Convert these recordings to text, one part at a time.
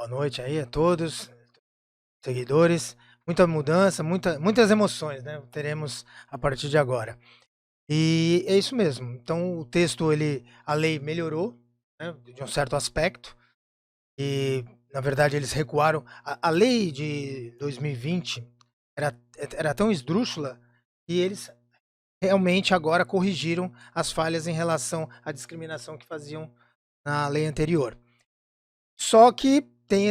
Boa noite aí a todos, seguidores. Muita mudança, muitas emoções, né? Teremos a partir de agora. E é isso mesmo. Então o texto, a lei melhorou, né, de um certo aspecto. E na verdade eles recuaram. A lei de 2020 era tão esdrúxula que eles realmente agora corrigiram as falhas em relação à discriminação que faziam na lei anterior. Só que tem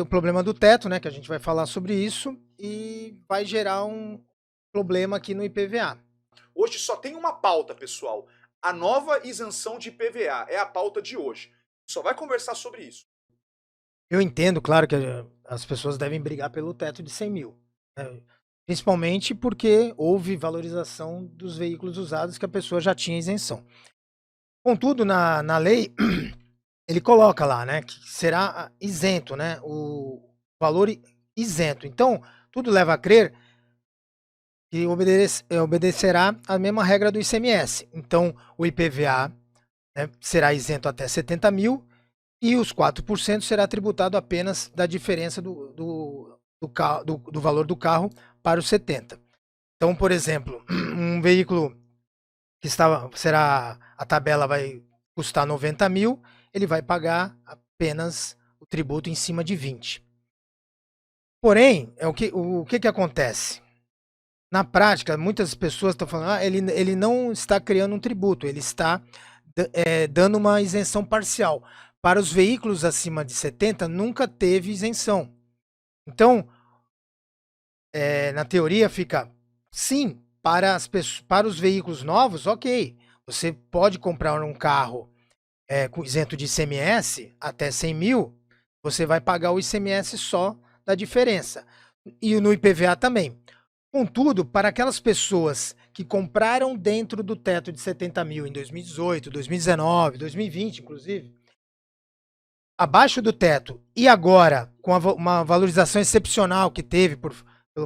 o problema do teto, né? Que a gente vai falar sobre isso e vai gerar um problema aqui no IPVA. Hoje só tem uma pauta, pessoal. A nova isenção de IPVA é a pauta de hoje. Só vai conversar sobre isso. Eu entendo, claro, que as pessoas devem brigar pelo teto de 100 mil. Né? Principalmente porque houve valorização dos veículos usados que a pessoa já tinha isenção. Contudo, na lei, ele coloca lá, né, que será isento, né, o valor isento. Então, tudo leva a crer que obedecerá a mesma regra do ICMS. Então, o IPVA, né, será isento até 70 mil e os 4% será tributado apenas da diferença do valor do carro para os 70. Então, por exemplo, um veículo que a tabela vai custar 90 mil, ele vai pagar apenas o tributo em cima de 20. Porém, o que acontece? Na prática, muitas pessoas estão falando, ele não está criando um tributo, ele está dando uma isenção parcial. Para os veículos acima de 70, nunca teve isenção. Então, na teoria fica, sim, para os veículos novos, ok. Você pode comprar um carro com isento de ICMS até 100 mil, você vai pagar o ICMS só da diferença. E no IPVA também. Contudo, para aquelas pessoas que compraram dentro do teto de 70 mil em 2018, 2019, 2020, inclusive, abaixo do teto, e agora, com uma valorização excepcional que teve por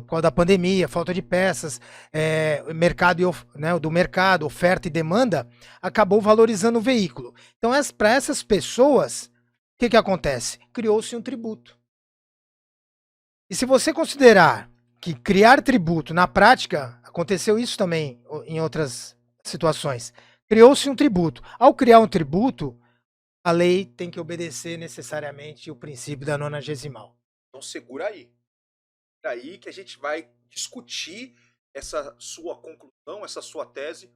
causa da pandemia, falta de peças, do mercado, oferta e demanda, acabou valorizando o veículo. Então, para essas pessoas, o que acontece? Criou-se um tributo. E se você considerar que criar tributo, na prática, aconteceu isso também em outras situações, criou-se um tributo. Ao criar um tributo, a lei tem que obedecer necessariamente o princípio da nonagesimal. Então segura aí. Daí que a gente vai discutir essa sua conclusão, essa sua tese,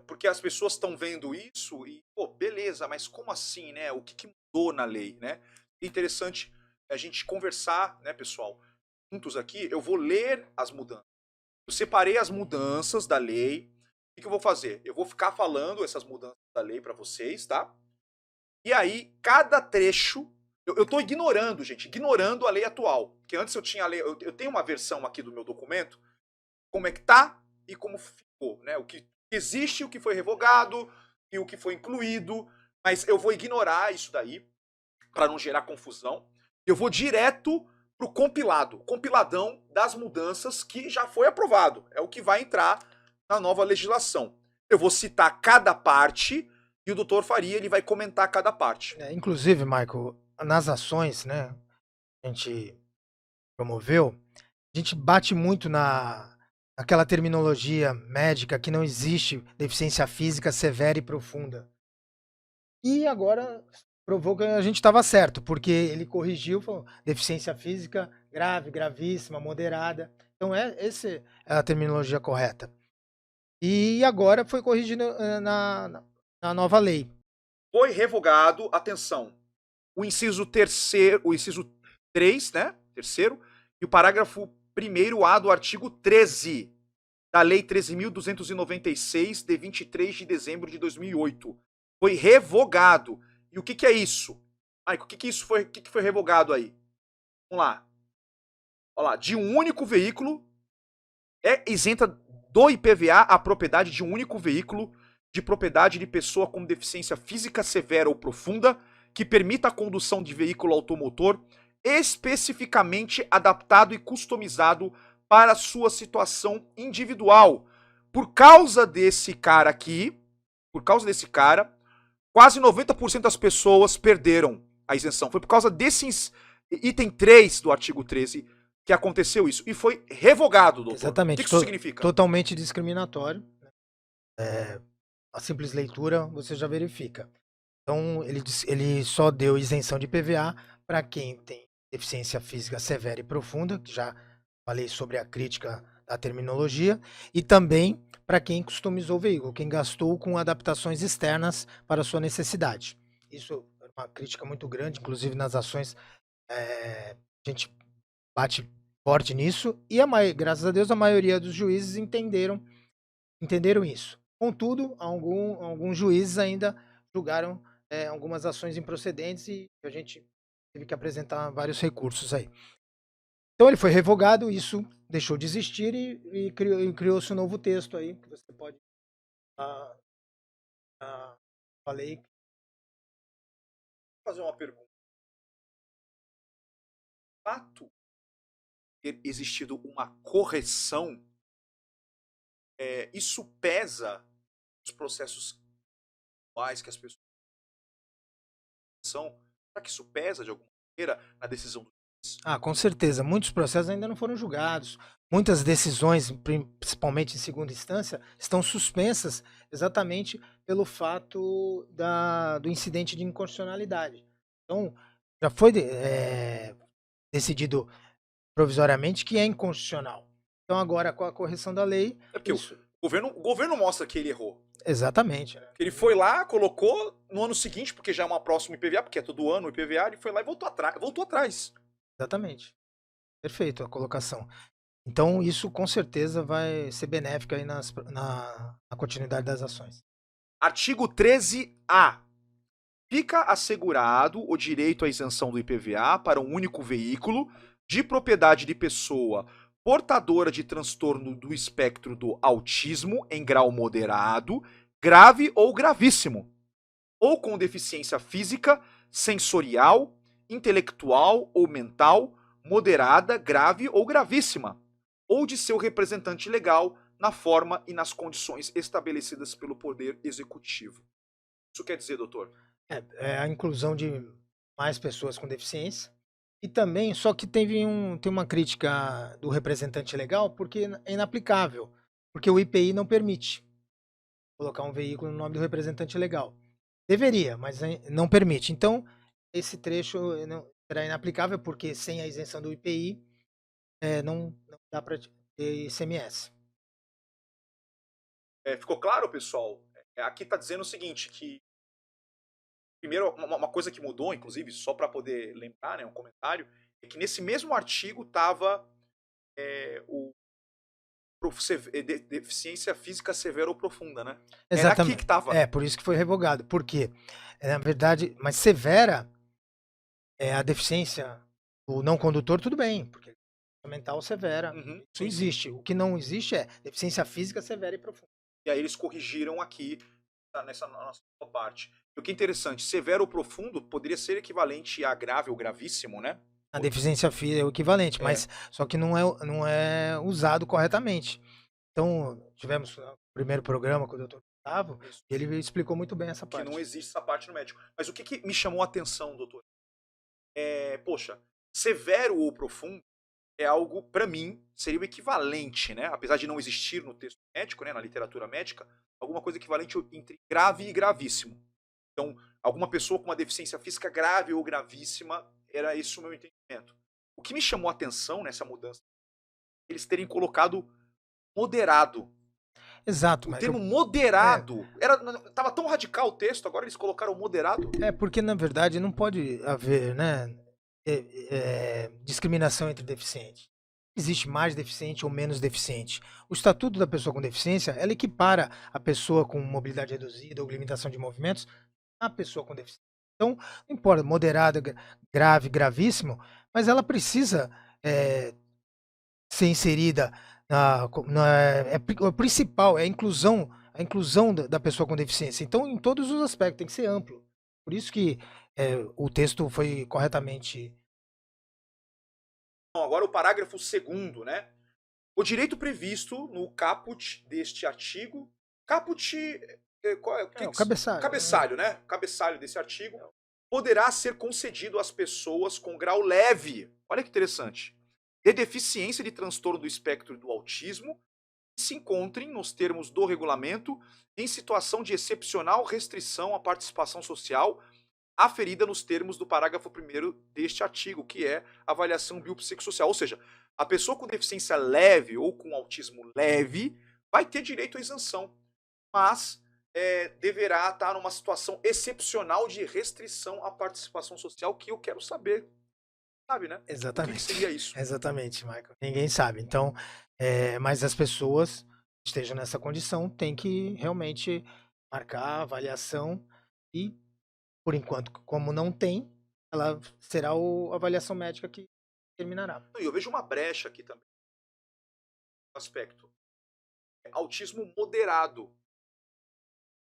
porque as pessoas estão vendo isso e, pô, beleza, mas como assim, né? O que mudou na lei, né? É interessante a gente conversar, né, pessoal? Juntos aqui, eu vou ler as mudanças. Eu separei as mudanças da lei. O que eu vou fazer? Eu vou ficar falando essas mudanças da lei para vocês, tá? E aí, cada trecho. Eu tô ignorando, gente, ignorando a lei atual. Porque antes eu tinha a lei. Eu tenho uma versão aqui do meu documento, como é que tá e como ficou, né? O que existe, o que foi revogado e o que foi incluído. Mas eu vou ignorar isso daí, para não gerar confusão. Eu vou direto pro compilado, compiladão das mudanças que já foi aprovado. É o que vai entrar na nova legislação. Eu vou citar cada parte e o doutor Faria ele vai comentar cada parte. Inclusive, Michael, nas ações, né, a gente promoveu, a gente bate muito naquela terminologia médica que não existe deficiência física severa e profunda. E agora provou que a gente estava certo, porque ele corrigiu, falou, deficiência física grave, gravíssima, moderada. Então essa é a terminologia correta. E agora foi corrigido na nova lei. Foi revogado, atenção, o inciso terceiro, o inciso 3, né? Terceiro, e o parágrafo 1º-A do artigo 13 da Lei 13.296, de 23 de dezembro de 2008. Foi revogado. E o que é isso? Maico, o que isso foi? O que foi revogado aí? Vamos lá. Olha lá. De um único veículo é isenta do IPVA a propriedade de um único veículo de propriedade de pessoa com deficiência física severa ou profunda que permita a condução de veículo automotor especificamente adaptado e customizado para sua situação individual. Por causa desse cara, quase 90% das pessoas perderam a isenção. Foi por causa desse item 3 do artigo 13 que aconteceu isso. E foi revogado, doutor. Exatamente. O que isso significa? Totalmente discriminatório. A simples leitura você já verifica. Então, ele só deu isenção de IPVA para quem tem deficiência física severa e profunda, que já falei sobre a crítica da terminologia, e também para quem customizou o veículo, quem gastou com adaptações externas para a sua necessidade. Isso é uma crítica muito grande, inclusive nas ações a gente bate forte nisso, e graças a Deus a maioria dos juízes entenderam isso. Contudo, alguns juízes ainda julgaram algumas ações improcedentes e a gente teve que apresentar vários recursos aí. Então ele foi revogado, isso deixou de existir e criou-se um novo texto aí, que você pode... falei. Vou fazer uma pergunta. O fato de ter existido uma correção, isso pesa nos processos atuais que as pessoas são. Será que isso pesa de alguma maneira na decisão do juiz? Com certeza. Muitos processos ainda não foram julgados. Muitas decisões, principalmente em segunda instância, estão suspensas exatamente pelo fato do incidente de inconstitucionalidade. Então, já foi decidido provisoriamente que é inconstitucional. Então, agora, com a correção da lei... É porque o governo mostra que ele errou. Exatamente. Que ele foi lá, colocou no ano seguinte, porque já é uma próxima IPVA, porque é todo ano o IPVA, ele foi lá e voltou atrás. Exatamente. Perfeito a colocação. Então, isso com certeza vai ser benéfico aí na continuidade das ações. Artigo 13A. Fica assegurado o direito à isenção do IPVA para um único veículo de propriedade de pessoa portadora de transtorno do espectro do autismo em grau moderado, grave ou gravíssimo, ou com deficiência física, sensorial, intelectual ou mental, moderada, grave ou gravíssima, ou de seu representante legal na forma e nas condições estabelecidas pelo Poder Executivo. Isso quer dizer, doutor? É a inclusão de mais pessoas com deficiência. E também, só que tem uma crítica do representante legal, porque é inaplicável. Porque o IPI não permite colocar um veículo no nome do representante legal. Deveria, mas não permite. Então, esse trecho será inaplicável, porque sem a isenção do IPI, não dá para ter ICMS. Ficou claro, pessoal? Aqui está dizendo o seguinte, que primeiro, uma coisa que mudou, inclusive, só para poder lembrar, né, um comentário, é que nesse mesmo artigo estava deficiência física severa ou profunda, né? Exatamente. Era aqui que estava. Por isso que foi revogado. Por quê? Na verdade, mas severa é a deficiência do não condutor, tudo bem, porque mental severa, isso existe. O que não existe é deficiência física severa e profunda. E aí eles corrigiram aqui nessa nossa parte. E o que é interessante, severo ou profundo poderia ser equivalente a grave ou gravíssimo, né? A deficiência física é o equivalente, mas só que não é usado corretamente. Então, tivemos o primeiro programa com o Dr. Gustavo, e ele explicou muito bem essa parte. Que não existe essa parte no médico. Mas o que me chamou a atenção, doutor? Poxa, severo ou profundo é algo, para mim, seria o equivalente, né? Apesar de não existir no texto médico, né, na literatura médica, alguma coisa equivalente entre grave e gravíssimo. Então, alguma pessoa com uma deficiência física grave ou gravíssima, era esse o meu entendimento. O que me chamou a atenção nessa mudança, eles terem colocado moderado. Exato. O termo moderado, tava tão radical o texto, agora eles colocaram moderado. Porque, na verdade, não pode haver, né, discriminação entre deficientes. Existe mais deficiente ou menos deficiente. O Estatuto da Pessoa com Deficiência, ela equipara a pessoa com mobilidade reduzida ou limitação de movimentos à pessoa com deficiência. Então, não importa, moderado, grave, gravíssimo, mas ela precisa ser inserida o principal, é a inclusão da pessoa com deficiência. Então, em todos os aspectos, tem que ser amplo. Por isso que o texto foi corretamente... Agora o parágrafo 2º, né? O direito previsto no caput deste artigo... Caput... o cabeçalho. Cabeçalho, né? Cabeçalho desse artigo poderá ser concedido às pessoas com grau leve, olha que interessante, de deficiência de transtorno do espectro do autismo, que se encontrem, nos termos do regulamento, em situação de excepcional restrição à participação social, aferida nos termos do parágrafo 1º deste artigo, que é avaliação biopsicossocial. Ou seja, a pessoa com deficiência leve ou com autismo leve vai ter direito à isenção, mas deverá estar numa situação excepcional de restrição à participação social, que eu quero saber, sabe, né? O que Exatamente. seria isso? Exatamente, Michael. Ninguém sabe. Então, mas as pessoas que estejam nessa condição têm que realmente marcar a avaliação e, por enquanto, como não tem, ela será a avaliação médica que terminará. E eu vejo uma brecha aqui também, aspecto. Autismo moderado.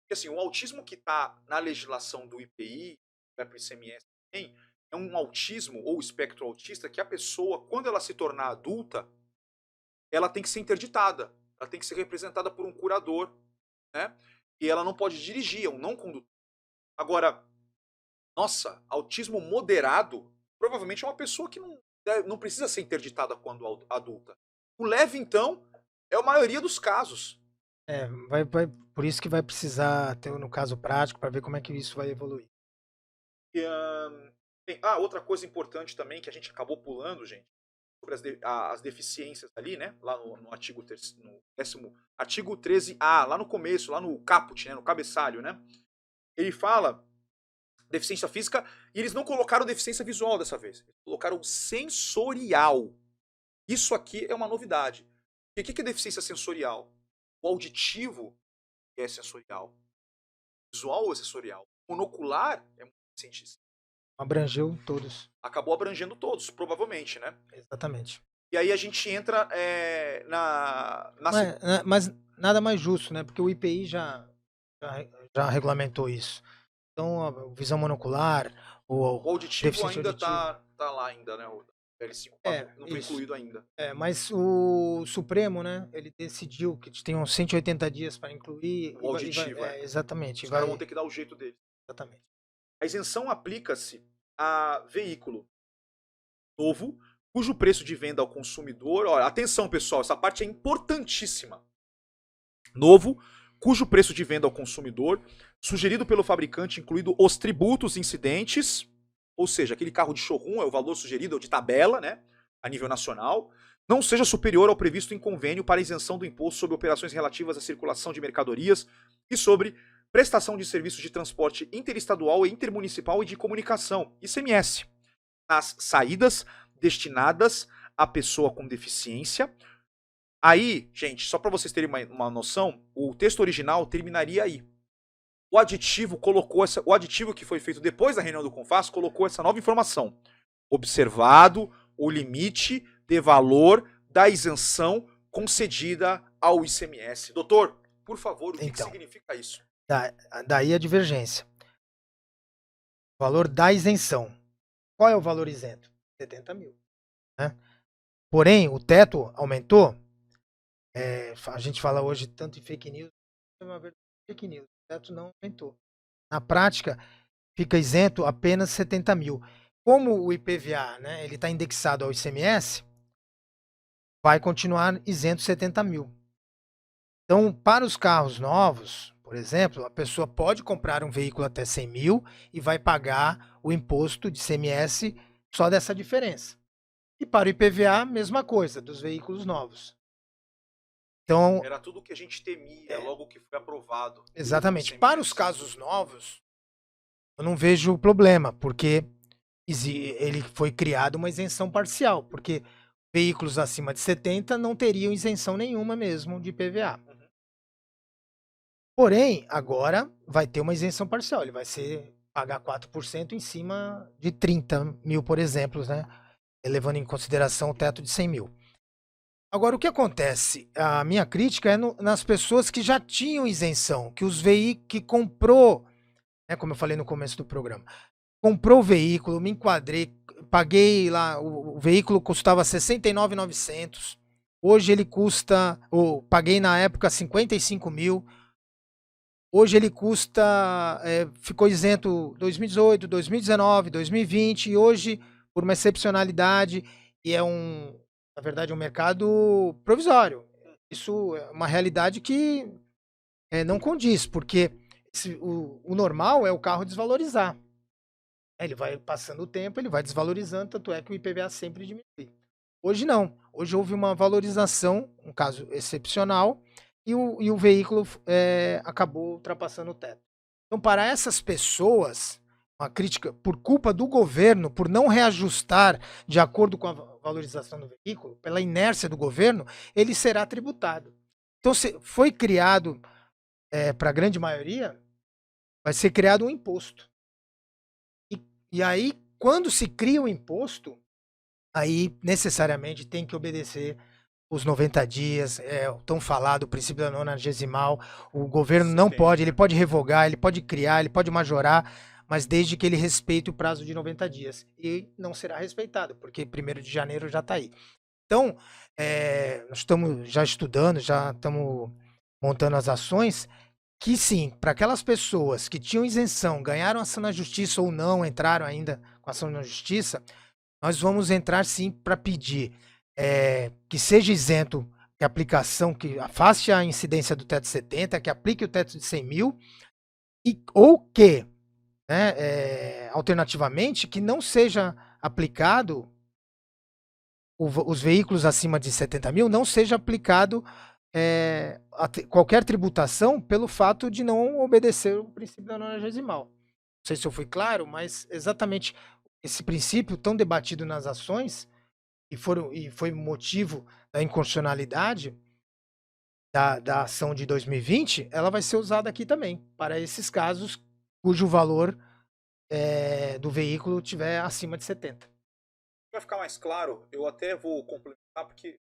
Porque, assim, o autismo que está na legislação do IPI, vai para o ICMS também, é um autismo ou espectro autista que a pessoa, quando ela se tornar adulta, ela tem que ser interditada, ela tem que ser representada por um curador, né? E ela não pode dirigir, é um não condutor. Agora, nossa, autismo moderado, provavelmente é uma pessoa que não precisa ser interditada quando adulta. O leve, então, é a maioria dos casos. Por isso que vai precisar ter, no caso prático, para ver como é que isso vai evoluir. E, outra coisa importante também que a gente acabou pulando, gente, sobre as deficiências ali, né? Lá no artigo, no 10º, artigo 13A, lá no começo, lá no caput, né, no cabeçalho, né? Ele fala deficiência física e eles não colocaram deficiência visual dessa vez. Eles colocaram sensorial. Isso aqui é uma novidade. E o que é deficiência sensorial? O auditivo é sensorial. O visual é sensorial. O monocular é muito deficiente. Abrangeu todos. Acabou abrangendo todos, provavelmente, né? Exatamente. E aí a gente entra Mas nada mais justo, né? Porque o IPI já regulamentou isso. Então, a visão monocular, o auditivo ainda tá lá ainda, né? O L54 não foi incluído ainda. Mas o Supremo, né? Ele decidiu que tenham 180 dias para incluir. O auditivo, exatamente. Os caras vão ter que dar o jeito dele. Exatamente. A isenção aplica-se a veículo novo, cujo preço de venda ao consumidor... Olha, atenção, pessoal, essa parte é importantíssima. Novo, cujo preço de venda ao consumidor, sugerido pelo fabricante, incluído os tributos incidentes, ou seja, aquele carro de showroom é o valor sugerido, é o de tabela, né, a nível nacional, não seja superior ao previsto em convênio para isenção do imposto sobre operações relativas à circulação de mercadorias e sobre prestação de serviços de transporte interestadual e intermunicipal e de comunicação, ICMS, nas saídas destinadas à pessoa com deficiência. Aí, gente, só para vocês terem uma noção, o texto original terminaria aí. O aditivo que foi feito depois da reunião do CONFAS colocou essa nova informação. Observado o limite de valor da isenção concedida ao ICMS. Doutor, por favor, o que significa isso? Daí a divergência. Valor da isenção. Qual é o valor isento? 70 mil. Né? Porém, o teto aumentou. A gente fala hoje tanto em fake news, é uma verdade fake news. O teto não aumentou. Na prática, fica isento apenas 70 mil. Como o IPVA, né, ele está indexado ao ICMS, vai continuar isento 70 mil. Então, para os carros novos, por exemplo, a pessoa pode comprar um veículo até 100 mil e vai pagar o imposto de ICMS só dessa diferença. E para o IPVA, mesma coisa, dos veículos novos. Então, era tudo o que a gente temia logo que foi aprovado. Exatamente. Para os casos novos, eu não vejo problema, porque ele foi criado uma isenção parcial, porque veículos acima de 70 não teriam isenção nenhuma mesmo de IPVA. Porém, agora vai ter uma isenção parcial, ele vai pagar 4% em cima de 30 mil, por exemplo, né? Levando em consideração o teto de 100 mil. Agora, o que acontece? A minha crítica é nas pessoas que já tinham isenção, que os veículos que comprou, né, como eu falei no começo do programa, comprou o veículo, me enquadrei, paguei lá, o veículo custava R$ 69.900, hoje ele custa, paguei na época 55 mil, Hoje ele custa, ficou isento 2018, 2019, 2020 e hoje, por uma excepcionalidade, e na verdade, um mercado provisório. Isso é uma realidade que não condiz, porque o normal é o carro desvalorizar. Ele vai passando o tempo, ele vai desvalorizando, tanto é que o IPVA sempre diminui. Hoje não. Hoje houve uma valorização, um caso excepcional, e o veículo acabou ultrapassando o teto. Então, para essas pessoas, uma crítica por culpa do governo, por não reajustar de acordo com a valorização do veículo, pela inércia do governo, ele será tributado. Então, se foi criado, para a grande maioria, vai ser criado um imposto. E aí, quando se cria o imposto, aí necessariamente tem que obedecer os 90 dias, o tão falado princípio da 90º. O governo não pode, ele pode revogar, ele pode criar, ele pode majorar, mas desde que ele respeite o prazo de 90 dias. E não será respeitado, porque 1º de janeiro já está aí. Então, nós estamos já estudando, já estamos montando as ações, que sim, para aquelas pessoas que tinham isenção, ganharam ação na justiça ou não, entraram ainda com ação na justiça, nós vamos entrar sim para pedir que seja isento que a aplicação, que afaste a incidência do teto de 70, que aplique o teto de 100 mil, ou que, alternativamente, que não seja aplicado, os veículos acima de 70 mil, não seja aplicado qualquer tributação pelo fato de não obedecer o princípio da 90º. Não sei se eu fui claro, mas exatamente esse princípio tão debatido nas ações, e foi motivo da inconstitucionalidade da ação de 2020, ela vai ser usada aqui também, para esses casos cujo valor do veículo tiver acima de 70. Para ficar mais claro, eu até vou complementar, porque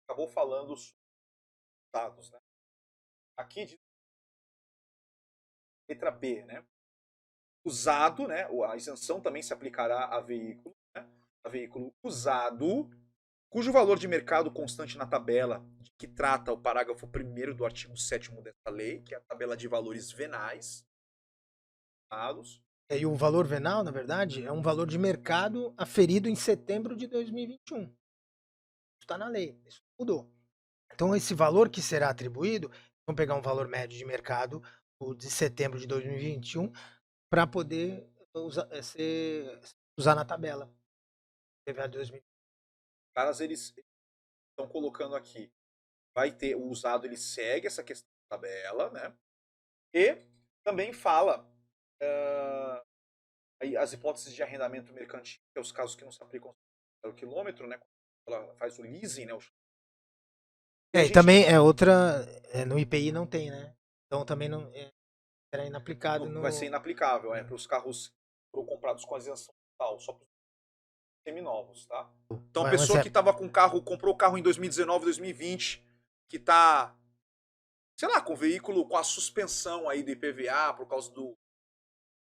acabou falando os dados, né? Aqui de letra B, né? Usado, né? A isenção também se aplicará a veículo, né? A veículo usado, cujo valor de mercado constante na tabela de que trata o parágrafo 1º do artigo 7º dessa lei, que é a tabela de valores venais. E o valor venal, na verdade, é um valor de mercado aferido em setembro de 2021. Isso está na lei, isso mudou. Então, esse valor que será atribuído, vamos pegar um valor médio de mercado de setembro de 2021 para poder usar na tabela. PVA de 2020. Os caras, eles estão colocando aqui, vai ter o usado, ele segue essa questão da tabela, né? E também fala as hipóteses de arrendamento mercantil, que é os casos que não se aplicam ao quilômetro, né? Ela faz o leasing, né? E também é outra, no IPI não tem, né? Então também não será inaplicado. Vai ser inaplicável, para os carros que foram comprados com a isenção total, só para os seminovos, tá? Então a pessoa que tava com carro, comprou o carro em 2019, 2020, que tá, sei lá, com o veículo com a suspensão aí do IPVA por causa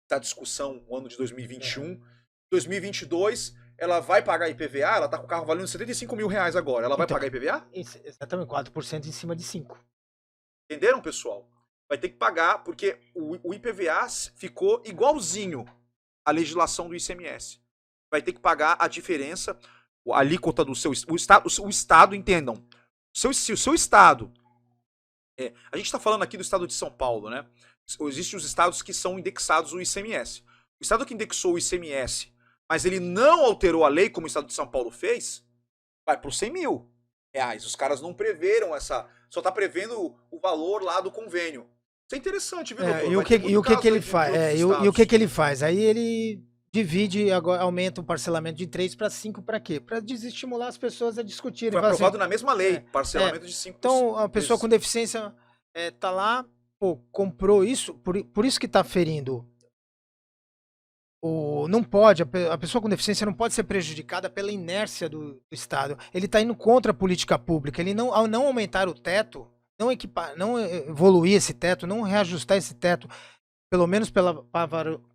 da discussão no ano de 2021, 2022, ela vai pagar IPVA, ela tá com o carro valendo 75 mil reais agora, ela vai pagar IPVA? Exatamente, 4% em cima de 5%. Entenderam, pessoal? Vai ter que pagar, porque o IPVA ficou igualzinho à legislação do ICMS. Vai ter que pagar a diferença, a alíquota do seu o estado, entendam. Se o seu estado, a gente está falando aqui do estado de São Paulo, né? Existem os estados que são indexados o ICMS. O estado que indexou o ICMS, mas ele não alterou a lei, como o estado de São Paulo fez, vai para os 100 mil reais. Os caras não preveram essa, só está prevendo o valor lá do convênio. Isso é interessante, viu, doutor? E o que ele faz? E o que ele faz? Aí ele divide, agora aumenta o parcelamento de 3 para 5 para quê? Para desestimular as pessoas a discutirem. Foi aprovado na mesma lei, parcelamento de 5%. Então, a pessoa com deficiência tá lá, comprou isso, por isso que está ferindo. Não pode, a pessoa com deficiência não pode ser prejudicada pela inércia do Estado. Ele está indo contra a política pública. Ele ao não aumentar o teto, não evoluir esse teto, não reajustar esse teto, pelo menos para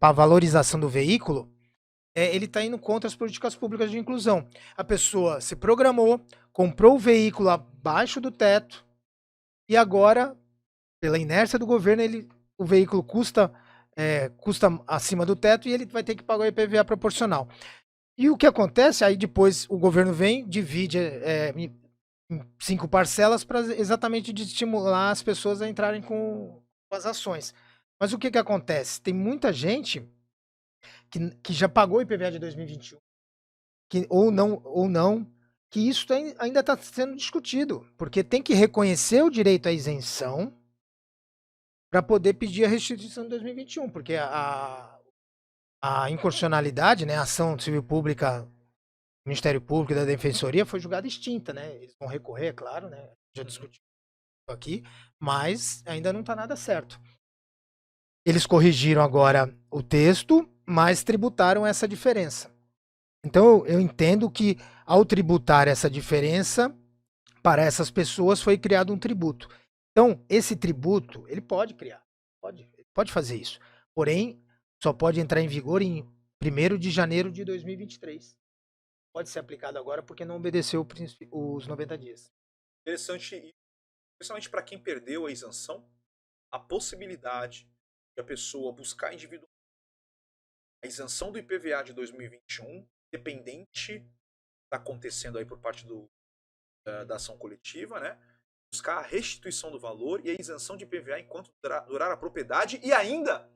a valorização do veículo, ele está indo contra as políticas públicas de inclusão. A pessoa se programou, comprou o veículo abaixo do teto e agora, pela inércia do governo, o veículo custa acima do teto e ele vai ter que pagar o IPVA proporcional. E o que acontece? Aí depois o governo vem, divide em 5 parcelas para exatamente de estimular as pessoas a entrarem com as ações. Mas o que acontece? Tem muita gente que já pagou o IPVA de 2021, ou não, que isso ainda está sendo discutido, porque tem que reconhecer o direito à isenção para poder pedir a restituição de 2021, porque a inconstitucionalidade, né, a ação civil pública, Ministério Público e da Defensoria foi julgada extinta, né? Eles vão recorrer, claro, né? Já discutiu aqui, mas ainda não está nada certo. Eles corrigiram agora o texto, mas tributaram essa diferença. Então eu entendo que ao tributar essa diferença, para essas pessoas foi criado um tributo. Então, esse tributo, ele pode criar, pode fazer isso. Porém, só pode entrar em vigor em 1º de janeiro de 2023. Pode ser aplicado agora porque não obedeceu os 90 dias. Interessante, principalmente para quem perdeu a isenção, a possibilidade de a pessoa buscar individualmente a isenção do IPVA de 2021, dependente do que está acontecendo aí por parte da ação coletiva, né? Buscar a restituição do valor e a isenção de IPVA enquanto durar a propriedade e ainda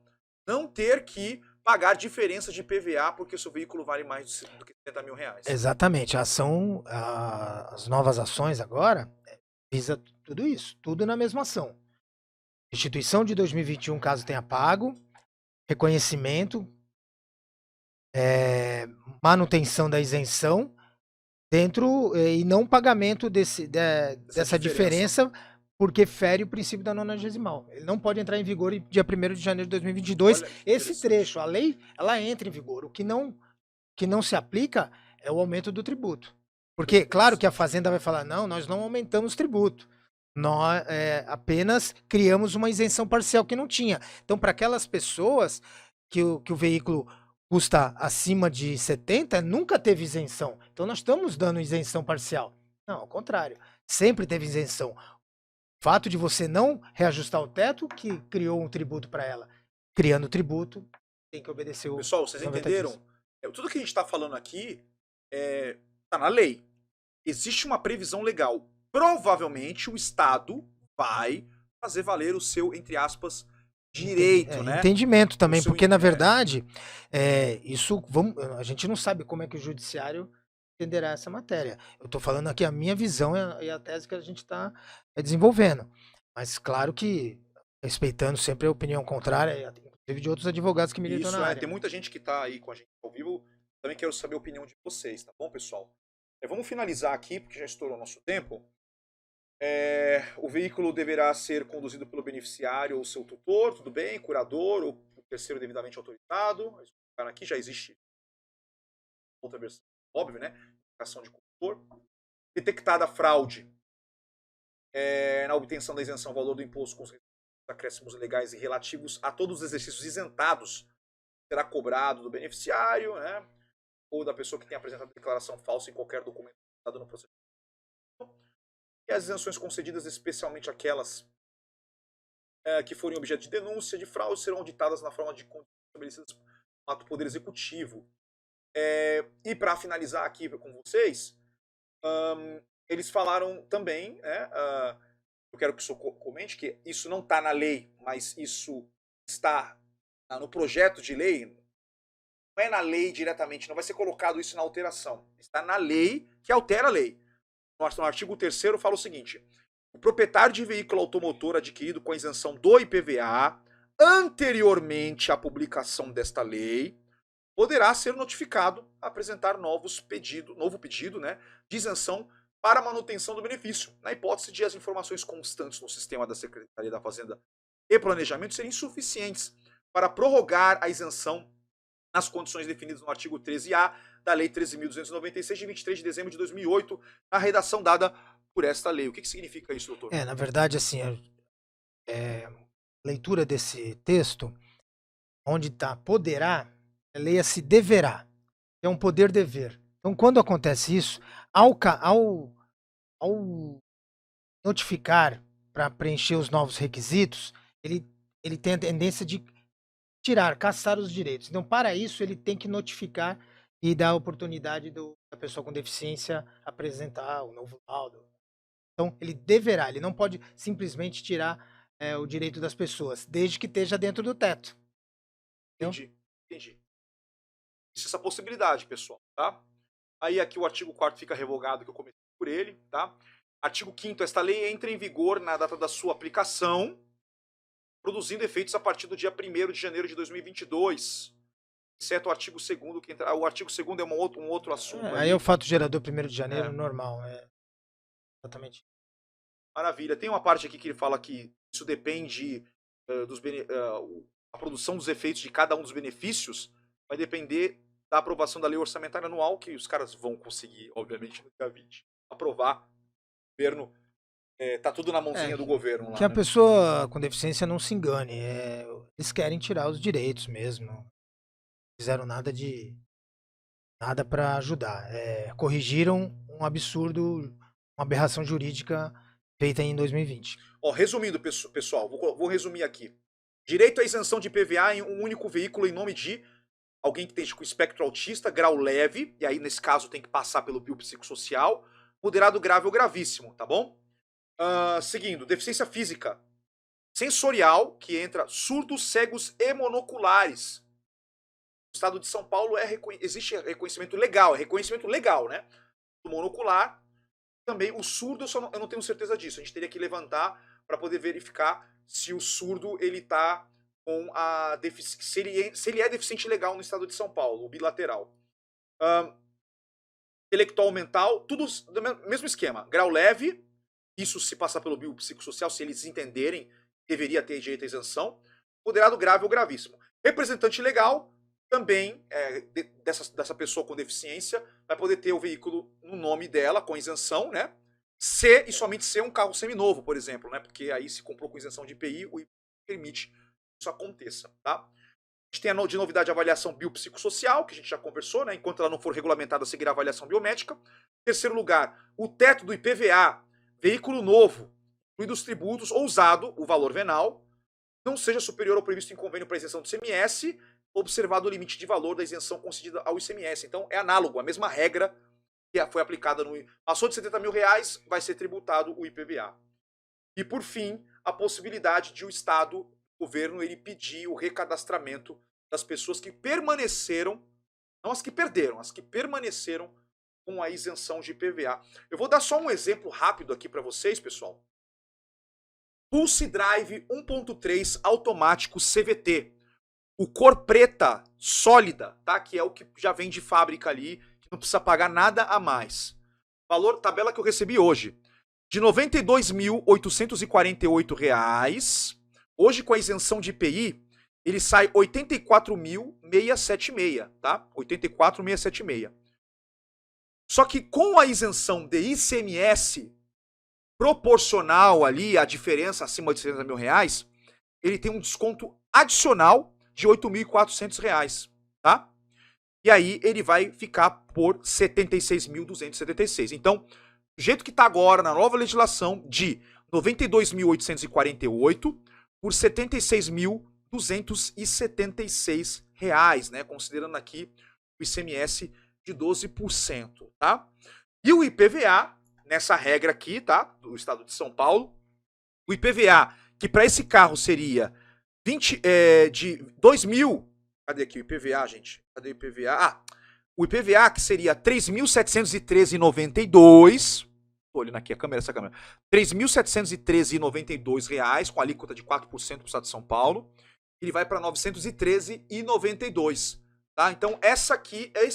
não ter que pagar diferença de IPVA porque o seu veículo vale mais do que R$70.000. Exatamente. As novas ações agora visa tudo isso, tudo na mesma ação. Restituição de 2021, caso tenha pago, reconhecimento, manutenção da isenção dentro e não pagamento dessa diferença, porque fere o princípio da 90º. Ele não pode entrar em vigor em dia 1º de janeiro de 2022. Esse trecho, a lei, ela entra em vigor. O que não se aplica é o aumento do tributo. Porque, claro que a Fazenda vai falar, não, nós não aumentamos tributo. Nós apenas criamos uma isenção parcial que não tinha. Então, para aquelas pessoas que o veículo custa acima de 70, nunca teve isenção. Então, nós estamos dando isenção parcial. Não, ao contrário. Sempre teve isenção. O fato de você não reajustar o teto que criou um tributo para ela. Criando tributo, tem que obedecer o... Pessoal, vocês entenderam? Tudo que a gente está falando aqui está na lei. Existe uma previsão legal. Provavelmente o Estado vai fazer valer o seu, entre aspas, direito, né? Entendimento também, porque na verdade a gente não sabe como é que o judiciário entenderá essa matéria. Eu estou falando aqui a minha visão e a tese que a gente está desenvolvendo. Mas claro que respeitando sempre a opinião contrária, inclusive de outros advogados que militam na área. Tem muita gente que está aí com a gente ao vivo. Também quero saber a opinião de vocês, tá bom, pessoal? Vamos finalizar aqui, porque já estourou o nosso tempo. O veículo deverá ser conduzido pelo beneficiário ou seu tutor, tudo bem, curador ou terceiro devidamente autorizado. Aqui já existe outra versão, óbvio, né? Ação de condutor. Detectada fraude na obtenção da isenção valor do imposto com os acréscimos legais e relativos a todos os exercícios isentados, será cobrado do beneficiário, né? Ou da pessoa que tenha apresentado declaração falsa em qualquer documento dado no procedimento. E as isenções concedidas, especialmente aquelas que forem objeto de denúncia de fraude, serão auditadas na forma de condições estabelecidas no ato do Poder Executivo. E para finalizar aqui com vocês, eles falaram também, eu quero que o senhor comente, que isso não está na lei, mas isso está no projeto de lei. Não é na lei diretamente, não vai ser colocado isso na alteração. Está na lei que altera a lei. No artigo 3º fala o seguinte: o proprietário de veículo automotor adquirido com a isenção do IPVA anteriormente à publicação desta lei poderá ser notificado a apresentar novo pedido, né, de isenção para manutenção do benefício, na hipótese de as informações constantes no sistema da Secretaria da Fazenda e Planejamento serem insuficientes para prorrogar a isenção nas condições definidas no artigo 13A da Lei 13.296, de 23 de dezembro de 2008, na redação dada por esta lei. O que significa isso, doutor? Na verdade, assim, leitura desse texto, onde está poderá, leia-se deverá. É um poder-dever. Então, quando acontece isso, ao notificar para preencher os novos requisitos, ele ele tem a tendência de caçar os direitos. Então, para isso, ele tem que notificar e dar a oportunidade da pessoa com deficiência apresentar o novo laudo. Então, ele não pode simplesmente tirar o direito das pessoas, desde que esteja dentro do teto. Entendi. Existe essa possibilidade, pessoal, tá? Aí aqui o artigo 4º fica revogado, que eu comecei por ele, tá? Artigo 5º, esta lei entra em vigor na data da sua aplicação, produzindo efeitos a partir do dia 1º de janeiro de 2022, exceto o artigo 2º, que entra... O artigo 2º é um outro assunto. Aí é o fato gerador 1º de janeiro, normal, exatamente. Maravilha. Tem uma parte aqui que ele fala que isso depende a produção dos efeitos de cada um dos benefícios vai depender da aprovação da lei orçamentária anual, que os caras vão conseguir, obviamente, no dia 20, aprovar. O governo, tá tudo na mãozinha do governo lá. Que a pessoa com deficiência não se engane. Eles querem tirar os direitos mesmo. Não fizeram nada para ajudar. Corrigiram um absurdo, uma aberração jurídica feita em 2020. Resumindo, pessoal, vou resumir aqui. Direito à isenção de IPVA em um único veículo em nome de alguém que esteja com espectro autista, grau leve, e aí nesse caso tem que passar pelo biopsicossocial, moderado, grave ou gravíssimo, tá bom? Seguindo, deficiência física, sensorial, que entra surdos, cegos e monoculares. No estado de São Paulo existe reconhecimento legal, né? Do monocular. Também o surdo, eu não tenho certeza disso. A gente teria que levantar para poder verificar se o surdo ele tá com a se ele é deficiente legal no estado de São Paulo, o bilateral. Intelectual mental, tudo do mesmo esquema. Grau leve, isso se passar pelo biopsicossocial, se eles entenderem, deveria ter direito à isenção. Moderado, grave ou gravíssimo. Representante legal, também dessa pessoa com deficiência, vai poder ter o veículo no nome dela, com isenção, né? E somente ser um carro seminovo, por exemplo, né? Porque aí se comprou com isenção de IPI, o IPI permite que isso aconteça, tá? A gente tem de novidade a avaliação biopsicossocial, que a gente já conversou, né? Enquanto ela não for regulamentada, seguirá a avaliação biométrica. Terceiro lugar, o teto do IPVA, veículo novo, incluído os tributos ou usado, o valor venal, não seja superior ao previsto em convênio para isenção do ICMS, observado o limite de valor da isenção concedida ao ICMS. Então é análogo, a mesma regra que foi aplicada passou de 70 mil reais, vai ser tributado o IPVA. E por fim, a possibilidade de o Estado, o governo, ele pedir o recadastramento das pessoas que permaneceram, não as que perderam, as que permaneceram com a isenção de IPVA. Eu vou dar só um exemplo rápido aqui para vocês, pessoal. Pulse Drive 1.3 automático CVT. O cor preta sólida, tá? Que é o que já vem de fábrica ali, que não precisa pagar nada a mais. Valor, tabela que eu recebi hoje, de R$ 92.848. Hoje, com a isenção de IPI, ele sai R$ 84.676, tá? 84.676. Só que com a isenção de ICMS, proporcional ali, a diferença acima de R$ 70 mil, ele tem um desconto adicional de R$ 8.400, tá? E aí ele vai ficar por R$ 76.276. Então, do jeito que está agora na nova legislação, de R$ 92.848 por R$ 76.276, né? Considerando aqui o ICMS de 12%, tá? E o IPVA, nessa regra aqui, tá? Do estado de São Paulo, o IPVA, que para esse carro seria de 2.000... Cadê aqui o IPVA, gente? Cadê o IPVA? O IPVA que seria R$ 3.713,92. Tô olhando aqui a câmera, essa câmera. R$ 3.713,92, com alíquota de 4% para o estado de São Paulo. Ele vai para R$ 913,92. Tá? Então, esse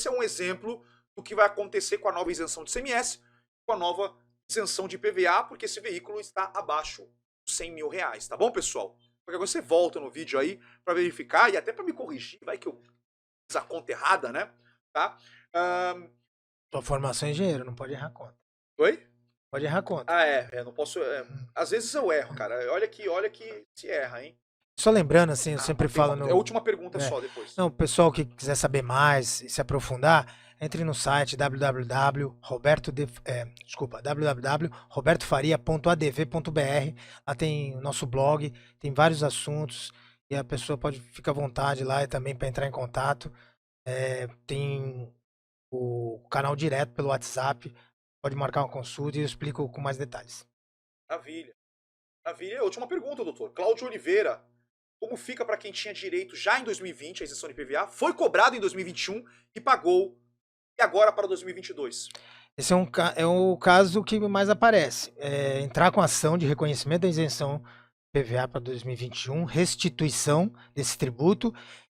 é um exemplo do que vai acontecer com a nova isenção de ICMS, com a nova isenção de IPVA, porque esse veículo está abaixo dos R$ 100 mil, tá bom, pessoal? Porque agora você volta no vídeo aí para verificar e até para me corrigir, vai que eu fiz a conta errada, né? Tá? Sua formação é engenheiro, não pode errar a conta. Oi? Pode errar a conta. Não posso. Às vezes eu erro, cara. Olha que se erra, hein? Só lembrando, assim, eu sempre falo É a última pergunta só depois. Não, o pessoal que quiser saber mais e se aprofundar, entre no site www.robertofaria.adv.br. Lá tem o nosso blog, tem vários assuntos e a pessoa pode ficar à vontade lá e também para entrar em contato. Tem o canal direto pelo WhatsApp, pode marcar uma consulta e eu explico com mais detalhes. Maravilha. Maravilha. Última pergunta, doutor. Cláudio Oliveira. Como fica para quem tinha direito já em 2020 a isenção de IPVA, foi cobrado em 2021 e pagou, e agora para 2022? Esse é o caso que mais aparece. Entrar com ação de reconhecimento da isenção PVA para 2021, restituição desse tributo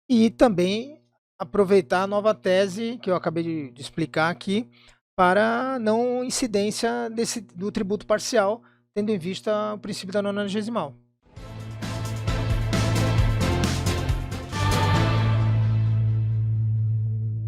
e também aproveitar a nova tese que eu acabei de explicar aqui para não incidência do tributo parcial, tendo em vista o princípio da 90ª.